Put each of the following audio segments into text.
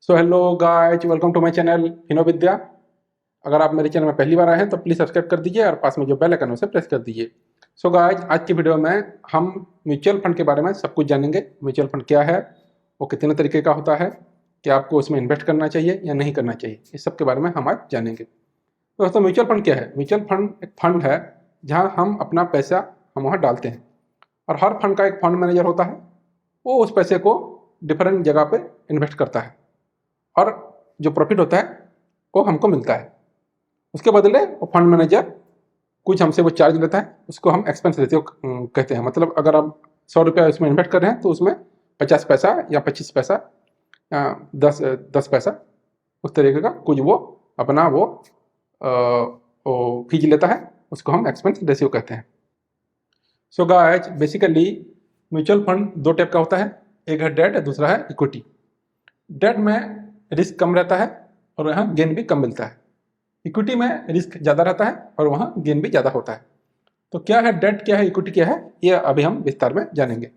So hello guys, welcome to my channel फिनो विद्या। अगर आप मेरे चैनल में पहली बार आए हैं तो प्लीज़ सब्सक्राइब कर दीजिए और पास में जो बेल आइकन है उसे प्रेस कर दीजिए। सो गाइज, आज की वीडियो में हम म्यूचुअल फंड के बारे में सब कुछ जानेंगे। म्यूचुअल फंड क्या है, वो कितने तरीके का होता है, क्या आपको उसमें इन्वेस्ट करना चाहिए या नहीं करना चाहिए, इस सब के बारे में हम आज जानेंगे। तो दोस्तों, म्यूचुअल फंड क्या है? म्यूचुअल फंड एक फंड है जहाँ हम अपना पैसा हम वहाँ डालते हैं और हर फंड का एक फंड मैनेजर होता है। वो उस पैसे को डिफरेंट जगह पे इन्वेस्ट करता है और जो प्रॉफिट होता है वो हमको मिलता है। उसके बदले वो फंड मैनेजर कुछ हमसे वो चार्ज लेता है, उसको हम एक्सपेंस रेशियो कहते हैं। मतलब अगर आप 100 रुपया इसमें इन्वेस्ट कर रहे हैं तो उसमें 50 पैसा या 25 पैसा या 10 पैसा उस तरीके का कुछ वो अपना वो फीस लेता है, उसको हम एक्सपेंस रेशियो कहते हैं। So guys, basically mutual fund दो टाइप का होता है, एक है डेट, दूसरा है इक्विटी। डेट में रिस्क कम रहता है और यहाँ गेन भी कम मिलता है। इक्विटी में रिस्क ज़्यादा रहता है और वहाँ गेन भी ज़्यादा होता है। तो क्या है डेट, क्या है इक्विटी, क्या है, ये अभी हम विस्तार में जानेंगे।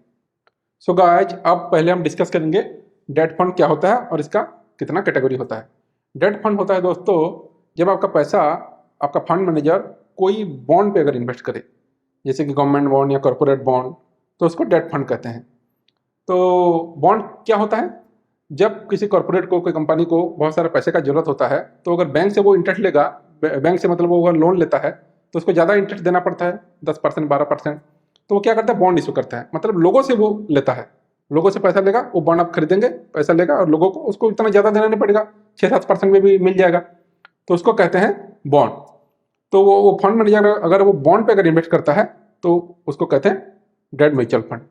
सो गाइज, अब पहले हम डिस्कस करेंगे डेट फंड क्या होता है और इसका कितना कैटेगरी होता है। डेट फंड होता है दोस्तों, जब आपका पैसा आपका फंड मैनेजर कोई बॉन्ड पे अगर इन्वेस्ट करे, जैसे कि गवर्नमेंट बॉन्ड या कॉरपोरेट बॉन्ड, तो उसको डेट फंड कहते हैं। तो बॉन्ड क्या होता है? जब किसी कॉर्पोरेट को, कोई कंपनी को बहुत सारे पैसे का जरूरत होता है तो अगर बैंक से वो इंटरेस्ट लेगा, बैंक से मतलब वो अगर लोन लेता है तो उसको ज़्यादा इंटरेस्ट देना पड़ता है, 10% 12%। तो वो क्या करता है, बॉन्ड इशू करता है। मतलब लोगों से वो लेता है, लोगों से पैसा लेगा, वो बॉन्ड आप खरीदेंगे, पैसा लेगा और लोगों को उसको इतना ज़्यादा देना नहीं पड़ेगा, 6-7% में भी मिल जाएगा। तो उसको कहते हैं बॉन्ड। तो वो फंड मैनेजर अगर वो बॉन्ड पे अगर इन्वेस्ट करता है तो उसको कहते हैं डेट म्यूचुअल फंड।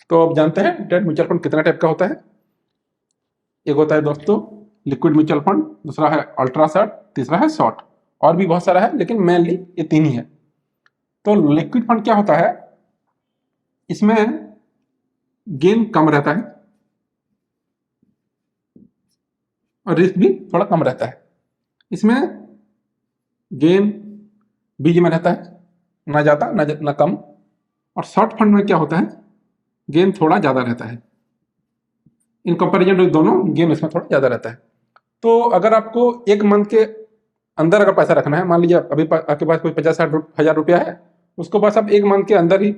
तो अब जानते हैं डेट म्यूचुअल फंड कितना टाइप का होता है। एक होता है दोस्तों लिक्विड म्यूचुअल फंड, दूसरा है अल्ट्रा शॉर्ट, तीसरा है शॉर्ट। और भी बहुत सारा है लेकिन मेनली ये तीन ही है। तो लिक्विड फंड क्या होता है? इसमें गेन कम रहता है और रिस्क भी थोड़ा कम रहता है। इसमें गेन बीच में रहता है, ना ज़्यादा ना कम। और शॉर्ट फंड में क्या होता है, गेन थोड़ा ज़्यादा रहता है। इन कंपेरिजन टू दोनों, गेन इसमें थोड़ा ज़्यादा रहता है। तो अगर आपको एक मंथ के अंदर अगर पैसा रखना है, मान लीजिए अभी आपके पास कोई 50-60 हज़ार रुपया है, उसको बस आप एक मंथ के अंदर ही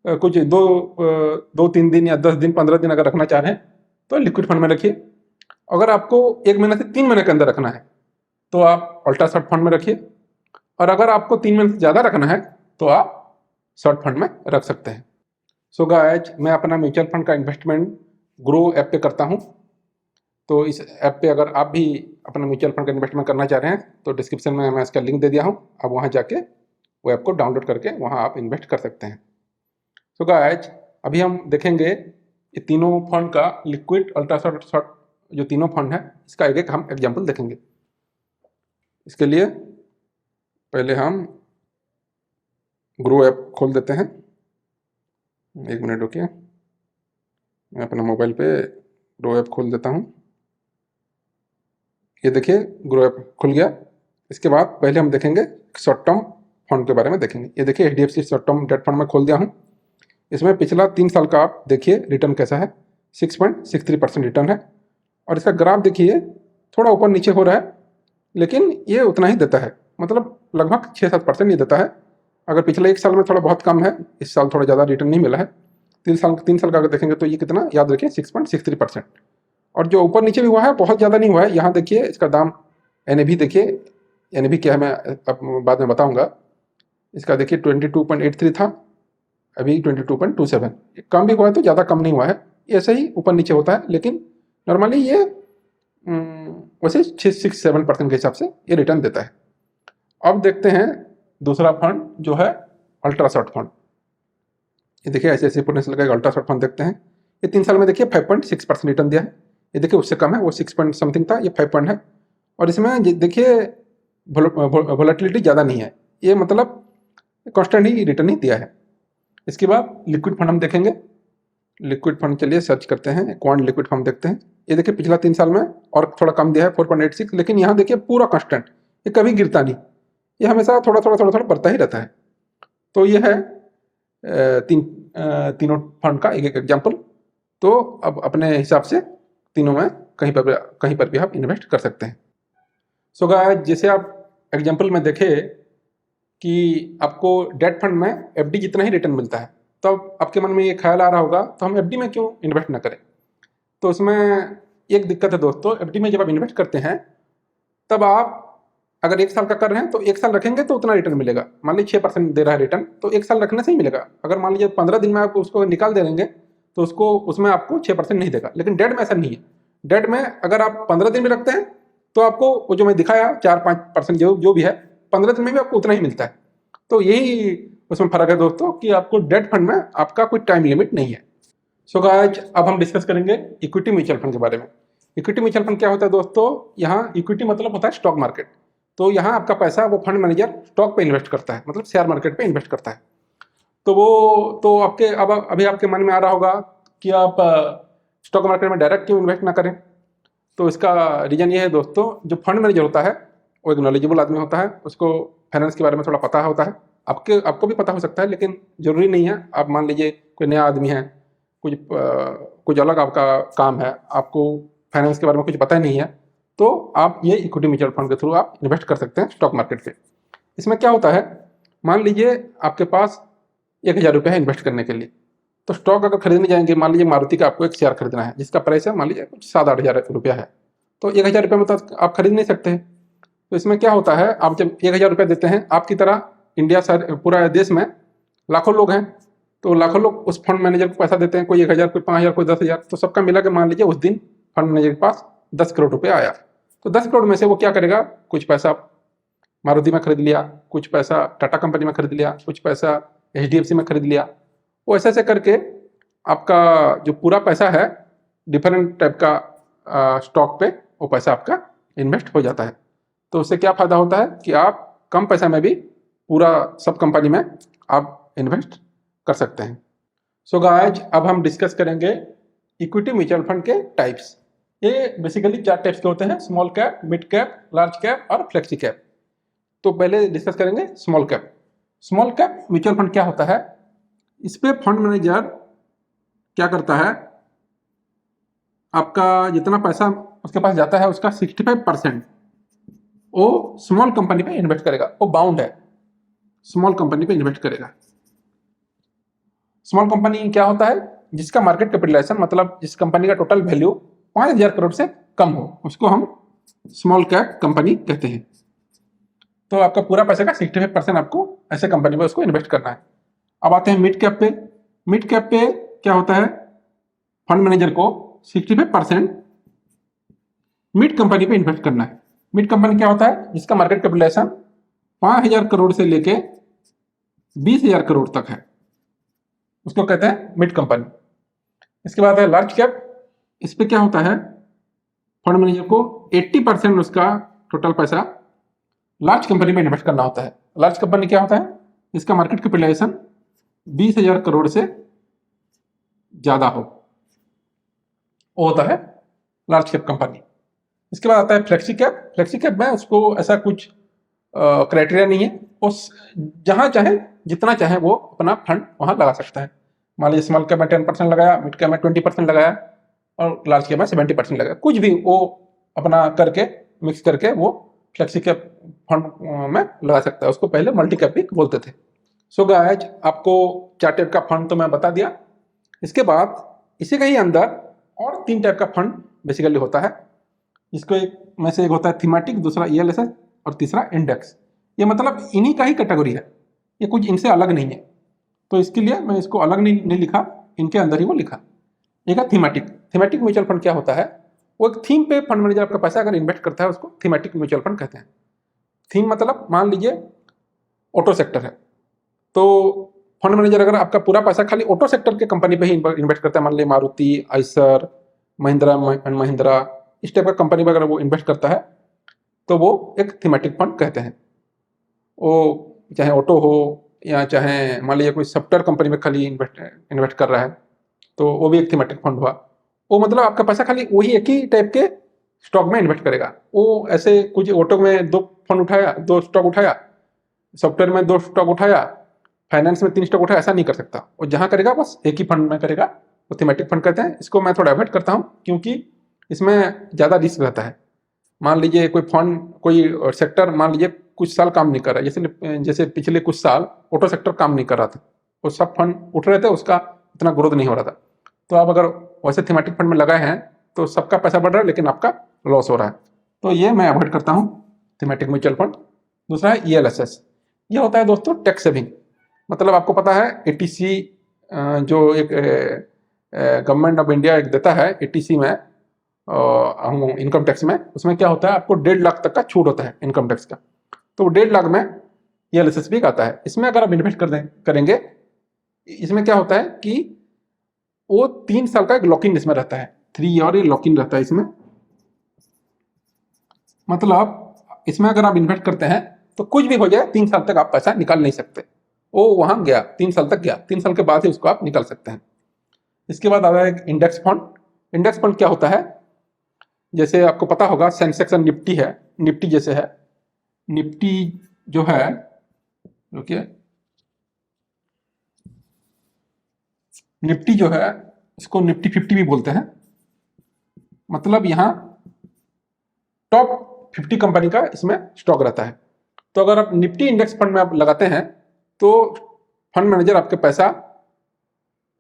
कुछ 2-3 दिन या 10 दिन 15 दिन अगर रखना चाह रहे हैं तो लिक्विड फंड में रखिए। अगर आपको 1 महीने से 3 महीने के अंदर रखना है तो आप अल्ट्रा शॉर्ट फंड में रखिए। और अगर आपको 3 महीने से ज़्यादा रखना है तो आप शॉर्ट फंड में रख सकते हैं। सो गाइस, मैं अपना म्यूचुअल फंड का इन्वेस्टमेंट ग्रो ऐप पे करता हूँ। तो इस ऐप पे अगर आप भी अपना म्यूचुअल फंड का इन्वेस्टमेंट करना चाह रहे हैं तो डिस्क्रिप्शन में मैं इसका लिंक दे दिया हूँ, आप वहाँ जाके वो ऐप को डाउनलोड करके वहाँ आप इन्वेस्ट कर सकते हैं। सो गाइस, अभी हम देखेंगे ये तीनों फंड का, लिक्विड, अल्ट्रा शॉर्ट, शॉर्ट, जो तीनों फंड है, इसका एक एक हम एग्जाम्पल देखेंगे। इसके लिए पहले हम ग्रो ऐप खोल देते हैं। 1 मिनट रुकिए, मैं अपना मोबाइल पे ग्रो ऐप खोल देता हूँ। ये देखिए ग्रो ऐप खुल गया। इसके बाद पहले हम देखेंगे शॉर्ट टर्म फंड के बारे में देखेंगे। ये देखिए HDFC short term debt fund में खोल दिया हूँ। इसमें पिछला 3 साल का आप देखिए रिटर्न कैसा है, 6.63% रिटर्न है। और इसका ग्राफ देखिए थोड़ा ऊपर नीचे हो रहा है, लेकिन ये उतना ही देता है, मतलब लगभग 6-7% ये देता है। अगर पिछले 1 साल में थोड़ा बहुत कम है, इस साल थोड़ा ज़्यादा रिटर्न नहीं मिला है। 3 साल का अगर देखेंगे तो ये कितना, याद रखिए 6.63%। और जो ऊपर नीचे भी हुआ है बहुत ज़्यादा नहीं हुआ है। यहाँ देखिए इसका दाम, NAV देखिए, NAV क्या है मैं अब बाद में बताऊँगा। इसका देखिए 22.83 था, अभी 22.27। कम भी हुआ है तो ज़्यादा कम नहीं हुआ है, ऐसे ही ऊपर नीचे होता है। लेकिन नॉर्मली ये वैसे 6-7% के हिसाब से ये रिटर्न देता है। अब देखते हैं दूसरा फंड जो है अल्ट्रा शॉर्ट फंड। ये देखिए ऐसे पोटेंशियल का अल्ट्रा शॉर्ट फंड देखते हैं। ये 3 साल में देखिए 5.6% रिटर्न दिया है। ये देखिए उससे कम है, वो 6 पॉइंट समथिंग था, ये 5 पॉइंट है। और इसमें देखिए वोलेटिलिटी ज़्यादा नहीं है, ये मतलब कॉन्स्टेंट ही रिटर्न ही दिया है। इसके बाद लिक्विड फंड हम देखेंगे। लिक्विड फंड चलिए सर्च करते हैं, क्वांट लिक्विड फंड देखते हैं। ये देखिए पिछला 3 साल में और थोड़ा कम दिया है 4.86, लेकिन यहाँ देखिए पूरा कॉन्स्टेंट, ये कभी गिरता नहीं, ये हमेशा थोड़ा थोड़ा थोड़ा थोड़ा बढ़ता ही रहता है। तो ये है तीनों फंड का एक एक एग्जाम्पल। तो अब अपने हिसाब से तीनों में कहीं पर भी आप इन्वेस्ट कर सकते हैं। सो गाइस, जैसे आप एग्जाम्पल में देखें कि आपको डेट फंड में एफडी जितना ही रिटर्न मिलता है, तो आपके मन में ये ख्याल आ रहा होगा तो हम एफडी में क्यों इन्वेस्ट ना करें। तो उसमें एक दिक्कत है दोस्तों, एफडी में जब आप इन्वेस्ट करते हैं तब आप अगर 1 साल का कर रहे हैं तो 1 साल रखेंगे तो उतना रिटर्न मिलेगा। मान लीजिए 6% दे रहा है रिटर्न, तो 1 साल रखने से ही मिलेगा। अगर मान लीजिए 15 दिन में आप उसको निकाल दे देंगे तो उसमें आपको 6% नहीं देगा। लेकिन डेट में ऐसा नहीं है। डेट में अगर आप 15 दिन में रखते हैं तो आपको वो जो मैं दिखाया 4-5% जो भी है, 15 दिन में भी आपको उतना ही मिलता है। तो यही उसमें फर्क है दोस्तों कि आपको डेट फंड में आपका कोई टाइम लिमिट नहीं है। सो गाइस, अब हम डिस्कस करेंगे इक्विटी म्यूचुअल फंड के बारे में। इक्विटी म्यूचुअल फंड क्या होता है दोस्तों? यहाँ इक्विटी मतलब होता है स्टॉक मार्केट। तो यहाँ आपका पैसा वो फंड मैनेजर स्टॉक पे इन्वेस्ट करता है, मतलब शेयर मार्केट पे इन्वेस्ट करता है। तो वो तो आपके अब अभी आपके मन में आ रहा होगा कि आप स्टॉक मार्केट में डायरेक्ट क्यों इन्वेस्ट ना करें। तो इसका रीज़न ये है दोस्तों, जो फंड मैनेजर होता है वो एक नॉलेजेबल आदमी होता है, उसको फाइनेंस के बारे में थोड़ा पता होता है। आपको भी पता हो सकता है, लेकिन ज़रूरी नहीं है। आप मान लीजिए कोई नया आदमी है, कुछ अलग आपका काम है, आपको फाइनेंस के बारे में कुछ पता ही नहीं है, तो आप ये इक्विटी म्यूचुअल फंड के थ्रू आप इन्वेस्ट कर सकते हैं स्टॉक मार्केट पे। इसमें क्या होता है, मान लीजिए आपके पास 1,000 रुपये है इन्वेस्ट करने के लिए। तो स्टॉक अगर खरीदने जाएंगे, मान लीजिए मारुति का आपको एक शेयर खरीदना है जिसका प्राइस है मान लीजिए कुछ 7-8 हज़ार रुपया है, तो 1,000 रुपये में तो आप खरीद नहीं सकते। तो इसमें क्या होता है, आप जब 1,000 रुपये देते हैं, आपकी तरह इंडिया पूरा देश में लाखों लोग हैं, तो लाखों लोग उस फंड मैनेजर को पैसा देते हैं, कोई 1,000, कोई 5,000, कोई 10,000। तो सबका मिला के मान लीजिए उस दिन फंड मैनेजर के पास 10 करोड़ रुपये आया। तो 10 करोड़ में से वो क्या करेगा, कुछ पैसा मारुति में खरीद लिया, कुछ पैसा टाटा कंपनी में खरीद लिया, कुछ पैसा HDFC में खरीद लिया। वो ऐसे ऐसे करके आपका जो पूरा पैसा है डिफरेंट टाइप का स्टॉक पे वो पैसा आपका इन्वेस्ट हो जाता है। तो उससे क्या फ़ायदा होता है कि आप कम पैसा में भी पूरा सब कंपनी में आप इन्वेस्ट कर सकते हैं। सो गाइस, अब हम डिस्कस करेंगे इक्विटी म्यूचुअल फंड के टाइप्स। ये बेसिकली 4 टाइप्स के होते हैं: small cap, mid cap, large cap और फ्लेक्सी कैप। तो पहले डिस्कस करेंगे small cap. Small cap mutual fund क्या होता है, इस पे फंड मैनेजर क्या करता है, आपका जितना पैसा उसके पास जाता है उसका 65% वो स्मॉल कंपनी पे इन्वेस्ट करेगा। वो बाउंड है, स्मॉल कंपनी पे इन्वेस्ट करेगा। स्मॉल कंपनी क्या होता है, जिसका मार्केट कैपिटलाइजेशन मतलब जिस कंपनी का टोटल वैल्यू 5,000 करोड़ से कम हो, उसको हम स्मॉल कैप कंपनी कहते हैं। तो आपका पूरा पैसे का 65% आपको ऐसे कंपनी में उसको इन्वेस्ट करना है। अब आते हैं मिड कैप पे। मिड कैप पे क्या होता है, फंड मैनेजर को 65% मिड कंपनी पे इन्वेस्ट करना है। मिड कंपनी क्या होता है, जिसका मार्केट कैपिटलाइजेशन 5,000 करोड़ से लेके 20,000 करोड़ तक है, उसको कहते हैं मिड कंपनी। इसके बाद है लार्ज कैप। इस पे क्या होता है, फंड मैनेजर को 80% उसका टोटल पैसा लार्ज कंपनी में इन्वेस्ट करना होता है। लार्ज कंपनी क्या होता है, इसका मार्केट कैपिटलाइजेशन 20,000 करोड़ से ज्यादा हो, वो होता है लार्ज कैप कंपनी। इसके बाद आता है फ्लेक्सी कैप। फ्लेक्सी कैप में उसको ऐसा कुछ क्राइटेरिया नहीं है, उस जहां चाहे जितना चाहे वो अपना फंड वहां लगा सकता है। मान लीजिए स्मॉल कैप में 10% लगाया, मिड कैप में 20% लगाया और लार्ज कैप में 70% लगाया, कुछ भी वो अपना करके मिक्स करके वो फ्लेक्सी कैप फंड में लगा सकता है। उसको पहले मल्टी कैप भी बोलते थे। सो गाइस, आपको 4 टाइप का फंड तो मैं बता दिया। इसके बाद इसी के ही अंदर और 3 टाइप का फंड बेसिकली होता है। इसको एक होता है थीमेटिक, दूसरा ELSS और तीसरा इंडेक्स। ये मतलब इन्हीं का ही कैटेगरी है, ये कुछ इनसे अलग नहीं है। तो इसके लिए मैं इसको अलग नहीं लिखा, इनके अंदर ही वो लिखा। एक है थीमेटिक। थीमेटिक म्यूचुअल फंड क्या होता है, वो एक थीम पे फंड मैनेजर आपका पैसा अगर इन्वेस्ट करता है उसको थीमेटिक म्यूचुअल फंड कहते हैं। थीम मतलब मान लीजिए ऑटो सेक्टर है, तो फंड मैनेजर अगर आपका पूरा पैसा खाली ऑटो सेक्टर के कंपनी पे ही इन्वेस्ट करता है, मान लीजिए मारुति, आइसर, महिंद्रा एंड महिंद्रा, इस टाइप का कंपनी में अगर वो इन्वेस्ट करता है तो वो एक थीमेटिक फंड कहते हैं। वो चाहे ऑटो हो या चाहे मान लीजिए कोई सॉफ्टवेयर कंपनी में खाली इन्वेस्ट कर रहा है, तो वो भी एक थीमेटिक फंड हुआ। वो मतलब आपका पैसा खाली वही एक ही टाइप के स्टॉक में इन्वेस्ट करेगा। वो ऐसे कुछ ऑटो में 2 स्टॉक उठाया, सॉफ्टवेयर में 2 स्टॉक उठाया, फाइनेंस में 3 स्टॉक उठाया, ऐसा नहीं कर सकता। वो जहाँ करेगा बस एक ही फंड में करेगा, वो थीमेटिक फंड कहते हैं। इसको मैं थोड़ा अवॉइड करता हूँ क्योंकि इसमें ज़्यादा रिस्क रहता है। मान लीजिए कोई फंड, कोई सेक्टर मान लीजिए कुछ साल काम नहीं कर रहा है, जैसे जैसे पिछले कुछ साल ऑटो सेक्टर काम नहीं कर रहा था, वो सब फंड उठ रहे थे, उसका इतना ग्रोथ नहीं हो रहा था। तो आप अगर वैसे थीमेटिक फंड में लगाए हैं तो सबका पैसा बढ़ रहा है लेकिन आपका लॉस हो रहा है, तो ये मैं अवॉइड करता हूँ थीमेटिक म्यूचुअल फंड। दूसरा है ELSS, ये होता है दोस्तों टैक्स सेविंग। मतलब आपको पता है ATC जो एक गवर्नमेंट ऑफ इंडिया एक देता है ATC में, इनकम टैक्स में, उसमें क्या होता है आपको 1.5 लाख तक का छूट होता है इनकम टैक्स का। तो 1.5 लाख में ELSS भी आता है। इसमें अगर आप इन्वेस्ट करेंगे, इसमें क्या होता है कि वो 3 साल का एक लॉक इन इसमें रहता है, 3 ईयर लॉक इन रहता है इसमें। मतलब इसमें अगर आप इन्वेस्ट करते हैं तो कुछ भी हो जाए 3 साल तक आप पैसा निकाल नहीं सकते। वो वहां गया, 3 साल तक गया, 3 साल के बाद ही उसको आप निकाल सकते हैं। इसके बाद आता है इंडेक्स फंड। इंडेक्स फंड क्या होता है, जैसे आपको पता होगा सेंसेक्स और निफ्टी है, निफ्टी जैसे है, निफ्टी जो है, ओके, निफ्टी जो है इसको निफ्टी 50 भी बोलते हैं। मतलब यहाँ टॉप 50 कंपनी का इसमें स्टॉक रहता है। तो अगर आप निफ्टी इंडेक्स फंड में आप लगाते हैं तो फंड मैनेजर आपके पैसा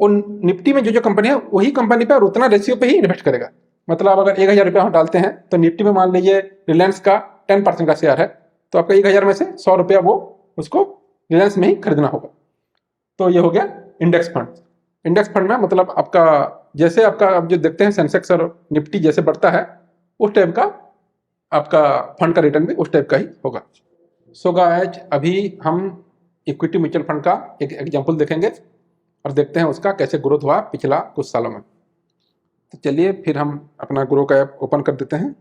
उन निफ्टी में जो कंपनी है वही कंपनी पे और उतना रेशियो पे ही इन्वेस्ट करेगा। मतलब आप अगर 1000 रुपया डालते हैं तो निफ्टी में मान लीजिए रिलायंस का 10% का शेयर है, तो आपका 1000 में से 100 रुपया वो उसको रिलायंस में ही खरीदना होगा। तो ये हो गया इंडेक्स फंड। इंडेक्स फंड में मतलब आपका जैसे आपका आप जो देखते हैं सेंसेक्स और निफ्टी जैसे बढ़ता है उस टाइप का आपका फंड का रिटर्न भी उस टाइप का ही होगा। सो गाइस, अभी हम इक्विटी म्यूचुअल फंड का एक एग्जांपल देखेंगे और देखते हैं उसका कैसे ग्रोथ हुआ पिछला कुछ सालों में। तो चलिए फिर हम अपना ग्रो का ऐप ओपन कर देते हैं।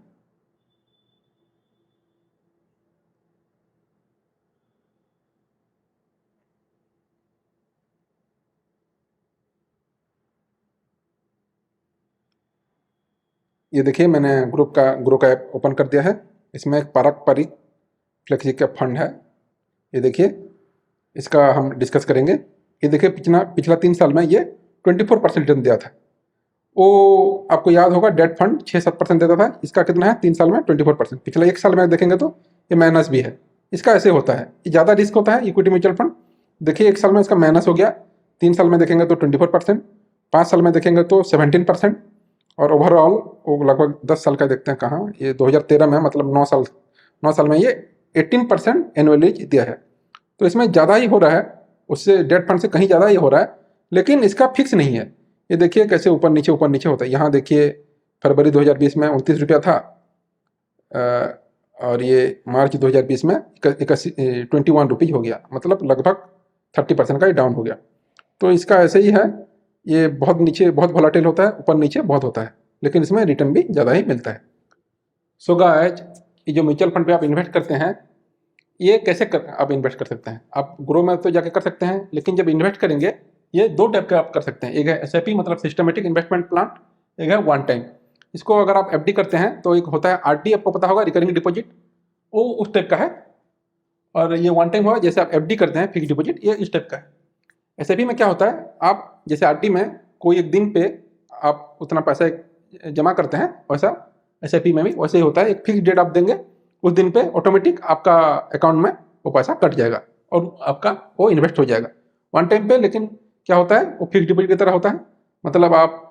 ये देखिए मैंने ग्रो का ऐप ओपन कर दिया है। इसमें एक पारंपरिक फ्लेक्सी कैप फंड है, ये देखिए, इसका हम डिस्कस करेंगे। ये देखिए पिछला 3 साल में ये 24% रिटर्न दिया था। वो आपको याद होगा डेट फंड 6-7% देता था, इसका कितना है 3 साल में 24%। पिछले 1 साल में देखेंगे तो ये माइनस भी है। इसका ऐसे होता है, ये ज़्यादा रिस्क होता है इक्विटी म्यूचुअल फंड। देखिए 1 साल में इसका माइनस हो गया, 3 साल में देखेंगे तो 24%, 5 साल में देखेंगे तो 17%, और ओवरऑल वो लगभग 10 साल का देखते हैं कहाँ, ये 2013 में, मतलब 9 साल में ये 18% एनुअली दिया है। तो इसमें ज़्यादा ही हो रहा है, उससे डेट फंड से कहीं ज़्यादा ही हो रहा है, लेकिन इसका फिक्स नहीं है। ये देखिए कैसे ऊपर नीचे होता है। यहाँ देखिए फरवरी 2020 में 29 रुपया था, और ये मार्च 2020 में 21 रुपीज़ हो गया, मतलब लगभग 30% का ही डाउन हो गया। तो इसका ऐसे ही है, ये बहुत नीचे बहुत वोलेटाइल होता है, ऊपर नीचे बहुत होता है, लेकिन इसमें रिटर्न भी ज़्यादा ही मिलता है। सो गाइस, ये जो म्यूचुअल फंड पे आप इन्वेस्ट करते हैं, ये कैसे आप इन्वेस्ट कर सकते हैं। आप ग्रो में तो जाके कर सकते हैं, लेकिन जब इन्वेस्ट करेंगे ये 2 टाइप का आप कर सकते हैं। एक है SIP मतलब सिस्टमेटिक इन्वेस्टमेंट प्लान, एक है वन टाइम। इसको अगर आप FD करते हैं तो एक होता है RD, आपको पता होगा, रिकरिंग डिपॉजिट, वो उस टाइप का है। और ये वन टाइम हुआ जैसे आप FD करते हैं फिक्स डिपॉजिट, ये इस टाइप का है। SIP में क्या होता है, आप जैसे RD में कोई एक दिन पे आप उतना पैसा जमा करते हैं, वैसा SIP में भी वैसे ही होता है। एक फिक्स डेट आप देंगे, उस दिन पे ऑटोमेटिक आपका अकाउंट में वो पैसा कट जाएगा और आपका वो इन्वेस्ट हो जाएगा वन टाइम पे। लेकिन क्या होता है, वो फिक्स डिपॉजिट की तरह होता है। मतलब आप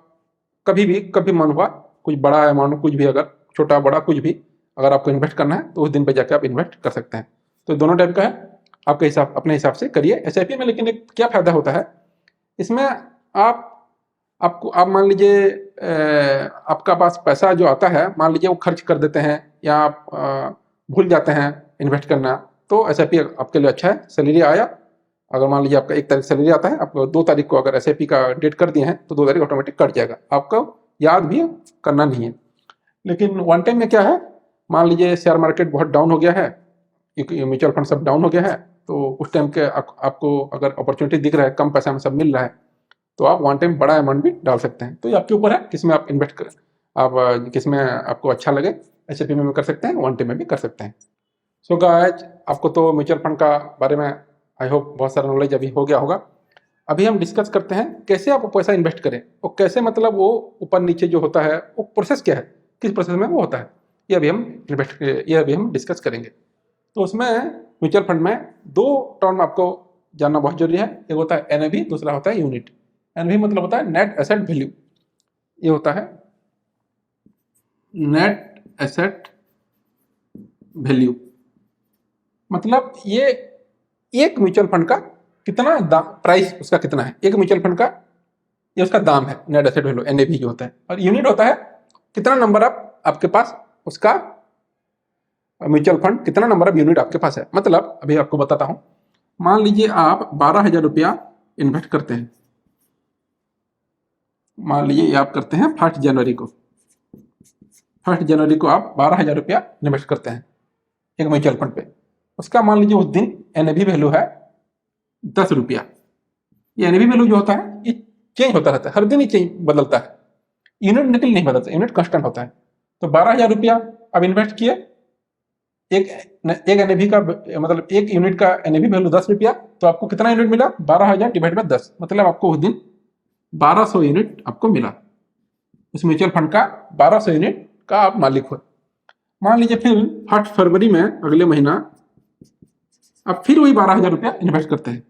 कभी मन हुआ कुछ बड़ा अमाउंट, कुछ भी, अगर छोटा बड़ा कुछ भी अगर आपको इन्वेस्ट करना है तो उस दिन पे जाकर आप इन्वेस्ट कर सकते हैं। तो दोनों टाइप का है, आपके हिसाब अपने हिसाब से करिए। SIP में लेकिन एक क्या फ़ायदा होता है, इसमें आप मान लीजिए आपका पास पैसा जो आता है, मान लीजिए वो खर्च कर देते हैं या आप भूल जाते हैं इन्वेस्ट करना, तो SIP आपके लिए अच्छा है। सैलरी आया, अगर मान लीजिए आपका 1 तारीख सैलरी आता है, आप 2 तारीख को अगर SIP का डेट कर दिए हैं तो 2 तारीख ऑटोमेटिक कट जाएगा, आपको याद भी करना नहीं है। लेकिन वन टाइम में क्या है, मान लीजिए शेयर मार्केट बहुत डाउन हो गया है, म्यूचुअल फंड सब डाउन हो गया है, तो उस टाइम के आपको अगर अपॉर्चुनिटी दिख रहा है, कम पैसा में सब मिल रहा है, तो आप वन टाइम बड़ा अमाउंट भी डाल सकते हैं। तो ये आपके ऊपर है किसमें आप इन्वेस्ट कर, आप किसमें आपको अच्छा लगे। SIP में भी कर सकते हैं, वन टाइम में भी कर सकते हैं। सो गाइस, आपको तो म्यूचुअल फंड का बारे में आई होप बहुत सारा नॉलेज अभी हो गया होगा। अभी हम डिस्कस करते हैं कैसे आप पैसा इन्वेस्ट करें और कैसे, मतलब वो ऊपर नीचे जो होता है वो प्रोसेस क्या है, किस प्रोसेस में वो होता है, ये अभी हम डिस्कस करेंगे। तो उसमें म्यूचुअल फंड में दो टर्म आपको जानना बहुत जरूरी है। एक होता है एनएवी, दूसरा होता है यूनिट। एनएवी मतलब होता है नेट एसेट वैल्यू, ये होता है नेट एसेट वैल्यू। मतलब ये एक म्यूचुअल फंड का कितना दाम, प्राइस उसका कितना है, एक म्यूचुअल फंड का ये उसका दाम है, नेट एसेट वैल्यू एनएवी जो होता है। और यूनिट होता है कितना नंबर आपके पास उसका म्यूचुअल फंड, कितना नंबर ऑफ यूनिट आपके पास है। मतलब अभी आपको बताता हूं, मान लीजिए आप 12,000 रुपया इन्वेस्ट करते हैं। मान लीजिए ये आप करते हैं 1 जनवरी को, 1 जनवरी को आप 12,000 रुपया इन्वेस्ट करते हैं एक म्यूचुअल फंड पे। उसका मान लीजिए उस दिन एनएवी वैल्यू है 10 रुपया। ये एनएवी वैल्यू जो होता है ये चेंज होता रहता है, हर दिन ही चेंज बदलता है, यूनिट निकल नहीं बदलता, यूनिट कांस्टेंट होता है। तो 12,000 रुपया अब इन्वेस्ट किए, एक एनएवी का मतलब एक यूनिट का एनएवी वैल्यू 10 रुपया, तो आपको कितना यूनिट मिला, 12,000 डिवाइड बाय 10, मतलब आपको उस दिन 1200 यूनिट आपको मिला। उस म्यूचुअल फंड का 1200 यूनिट का आप मालिक हो। मान लीजिए फिर 1 फरवरी में अगले महीना आप फिर वही 12,000 रुपया इन्वेस्ट करते हैं।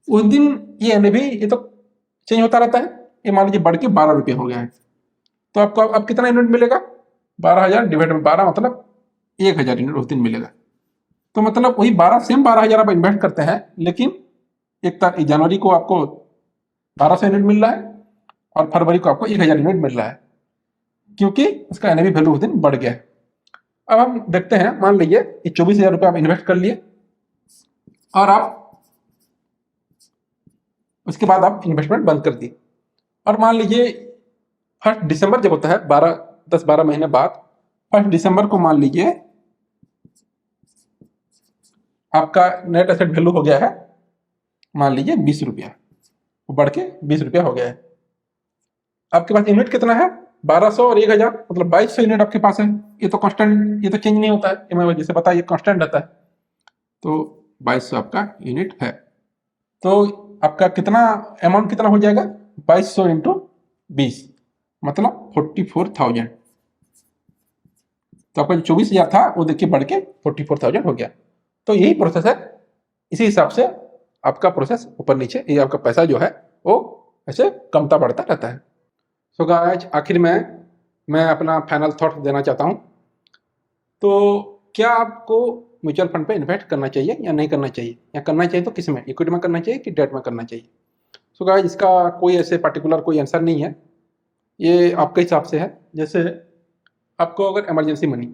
उस दिन ये एनएवी ये तो चेंज होता रहता है, ये मान लीजिए बढ़ के 12 रुपया हो गया है, तो आपको अब कितना यूनिट मिलेगा, 12,000 डिवाइड बाय 12 मतलब 1,000 यूनिट उस दिन मिलेगा। तो मतलब वही 12,000 आप इन्वेस्ट करते हैं, लेकिन एक जनवरी को आपको 1200 यूनिट मिल रहा है और फरवरी को आपको 1,000 यूनिट मिल रहा है, क्योंकि उसका एनएवी वैल्यू उस दिन बढ़ गया है। अब हम देखते हैं, मान लीजिए ये 24,000 रुपये आप इन्वेस्ट कर लिए और आप उसके बाद आप इन्वेस्टमेंट बंद कर दिए। और मान लीजिए 1 दिसंबर जब होता है, 10-12 महीने बाद 1 दिसंबर को मान लीजिए आपका नेट एसेट वैल्यू हो गया है, मान लीजिए 20 रुपया, वो बढ़ के 20 रुपया हो गया है। आपके पास यूनिट कितना है, 1200 और 1,000 मतलब 2200 यूनिट आपके पास है। ये तो कांस्टेंट, ये तो चेंज नहीं होता है, ये मैं जैसे बताया ये कांस्टेंट रहता है। तो 2200 आपका यूनिट है, तो आपका कितना अमाउंट कितना हो जाएगा, 2200 इंटू 20 मतलब 44,000। तो आपका जो 24,000 था वो देखिए बढ़ के 44,000 हो गया। तो यही प्रोसेस है, इसी हिसाब से आपका प्रोसेस ऊपर नीचे, ये आपका पैसा जो है वो ऐसे कमता बढ़ता रहता है। सो गाइस, आखिर में मैं अपना फाइनल थॉट देना चाहता हूँ। तो क्या आपको म्यूचुअल फंड पे इन्वेस्ट करना चाहिए या नहीं करना चाहिए, या करना चाहिए तो किस में, इक्विटी में करना चाहिए कि डेट में करना चाहिए। सो गाइस, इसका कोई ऐसे पर्टिकुलर कोई आंसर नहीं है, ये आपके हिसाब से है। जैसे आपको अगर इमरजेंसी मनी,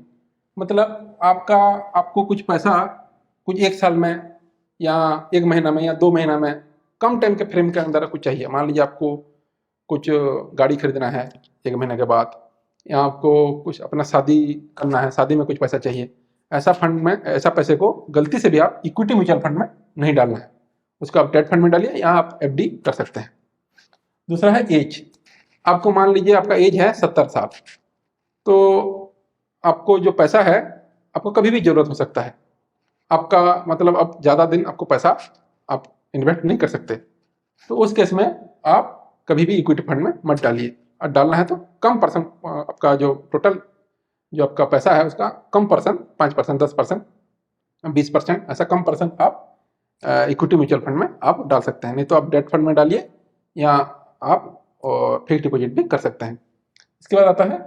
मतलब आपको कुछ पैसा कुछ 1 साल में या 1 महीना में या 2 महीना में, कम टाइम के फ्रेम के अंदर कुछ चाहिए। मान लीजिए आपको कुछ गाड़ी खरीदना है 1 महीने के बाद, या आपको कुछ अपना शादी करना है, शादी में कुछ पैसा चाहिए। ऐसा फंड में, ऐसा पैसे को गलती से भी आप इक्विटी म्यूचुअल फंड में नहीं डालना है, उसको आप डेट फंड में डालिए या आप एफडी कर सकते हैं। दूसरा है एज। आपको मान लीजिए आपका एज है 70 साल, तो आपको जो पैसा है आपको कभी भी जरूरत हो सकता है। आपका मतलब अब ज़्यादा दिन आपको पैसा आप इन्वेस्ट नहीं कर सकते, तो उस केस में आप कभी भी इक्विटी फंड में मत डालिए। और डालना है तो कम परसेंट, आपका जो टोटल जो आपका पैसा है उसका कम परसेंट, 5%, 10%, 20%, ऐसा कम परसेंट आप इक्विटी म्यूचुअल फंड में आप डाल सकते हैं। नहीं तो आप डेट फंड में डालिए या आप फिक्स डिपॉजिट भी कर सकते हैं। इसके बाद आता है,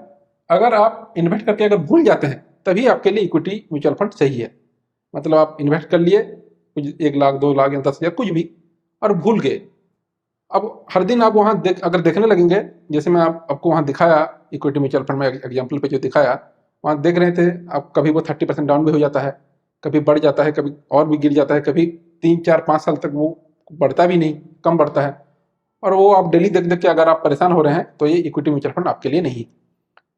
अगर आप इन्वेस्ट करके अगर भूल जाते हैं तभी आपके लिए इक्विटी म्यूचुअल फंड सही है। मतलब आप इन्वेस्ट कर लिए कुछ 1 लाख 2 लाख या 10,000 कुछ भी, और भूल गए। अब हर दिन आप वहाँ अगर देखने लगेंगे, जैसे मैं आपको वहाँ दिखाया इक्विटी म्यूचुअल फंड में एग्जाम्पल पे जो दिखाया, वहाँ देख रहे थे आप, कभी वो 30% डाउन भी हो जाता है, कभी बढ़ जाता है, कभी और भी गिर जाता है, कभी 3-4-5 साल तक वो बढ़ता भी नहीं, कम बढ़ता है। और वो आप डेली देख देख के अगर आप परेशान हो रहे हैं तो ये इक्विटी म्यूचुअल फंड आपके लिए नहीं।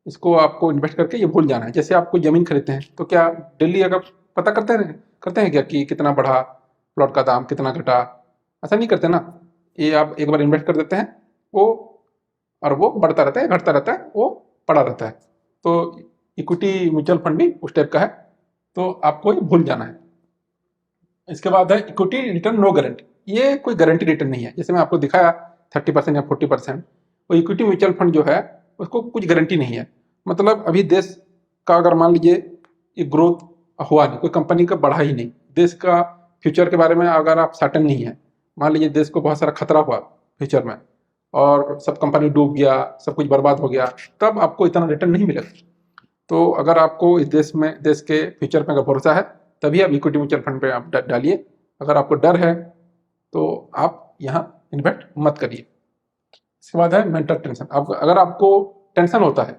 इसको आपको इन्वेस्ट करके ये भूल जाना है। जैसे आप कोई ज़मीन खरीदते हैं तो क्या डेली अगर पता करते हैं क्या कि कितना बढ़ा प्लॉट का दाम, कितना घटा, ऐसा नहीं करते ना। ये आप एक बार इन्वेस्ट कर देते हैं वो, और वो बढ़ता रहता है, घटता रहता है, वो पड़ा रहता है। तो इक्विटी म्यूचुअल फंड भी उस टाइप का है, तो आपको ये भूल जाना है। इसके बाद है इक्विटी रिटर्न नो गारंटी। ये कोई गारंटी रिटर्न नहीं है। जैसे मैं आपको दिखाया 30% या 40%, वो इक्विटी म्यूचुअल फंड जो है उसको कुछ गारंटी नहीं है। मतलब अभी देश का अगर मान लीजिए ये ग्रोथ हुआ नहीं, कोई कंपनी का बढ़ा ही नहीं, देश का फ्यूचर के बारे में अगर आप सर्टेन नहीं है, मान लीजिए देश को बहुत सारा खतरा हुआ फ्यूचर में और सब कंपनी डूब गया, सब कुछ बर्बाद हो गया, तब आपको इतना रिटर्न नहीं मिलेगा। तो अगर आपको इस देश के फ्यूचर में अगर भरोसा है, तभी आप इक्विटी म्यूचुअल फंड पे आप डालिए। अगर आपको डर है तो आप यहाँ इन्वेस्ट मत करिए। इसके बाद है मेंटल टेंशन। अगर आपको टेंशन होता है,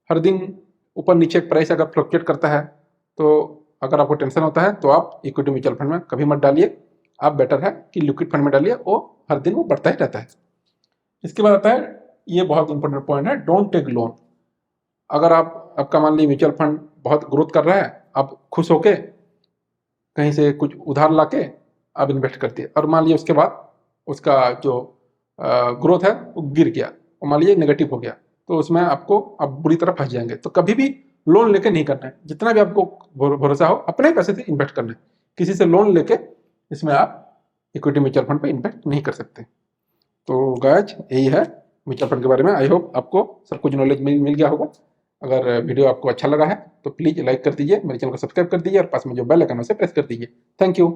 हर दिन ऊपर नीचे प्राइस अगर फ्लक्चुएट करता है, तो अगर आपको टेंशन होता है तो आप इक्विटी म्यूचुअल फंड में कभी मत डालिए। आप बेटर है कि लिक्विड फंड में डालिए, वो हर दिन वो बढ़ता ही रहता है। इसके बाद आता है, ये बहुत इंपॉर्टेंट पॉइंट है, डोंट टेक लोन। अगर आपका मान लीजिए म्यूचुअल फंड बहुत ग्रोथ कर रहा है, आप खुश होके कहीं से कुछ उधार लाके आप इन्वेस्ट करते हैं, और मान लीजिए उसके बाद उसका जो ग्रोथ है वो गिर गया और मान लीजिए नेगेटिव हो गया, तो उसमें आप बुरी तरह फंस जाएंगे। तो कभी भी लोन लेके नहीं करना है। जितना भी आपको भरोसा हो, अपने पैसे से इन्वेस्ट करना है। किसी से लोन लेके इसमें आप इक्विटी म्यूचुअल फंड पे इन्वेस्ट नहीं कर सकते। तो गाइस यही है म्यूचुअल फंड के बारे में। आई होप आपको सब कुछ नॉलेज मिल गया होगा। अगर वीडियो आपको अच्छा लगा है तो प्लीज़ लाइक कर दीजिए, मेरे चैनल को सब्सक्राइब कर दीजिए और पास में जो बेल आइकन है उसे प्रेस कर दीजिए। Thank you.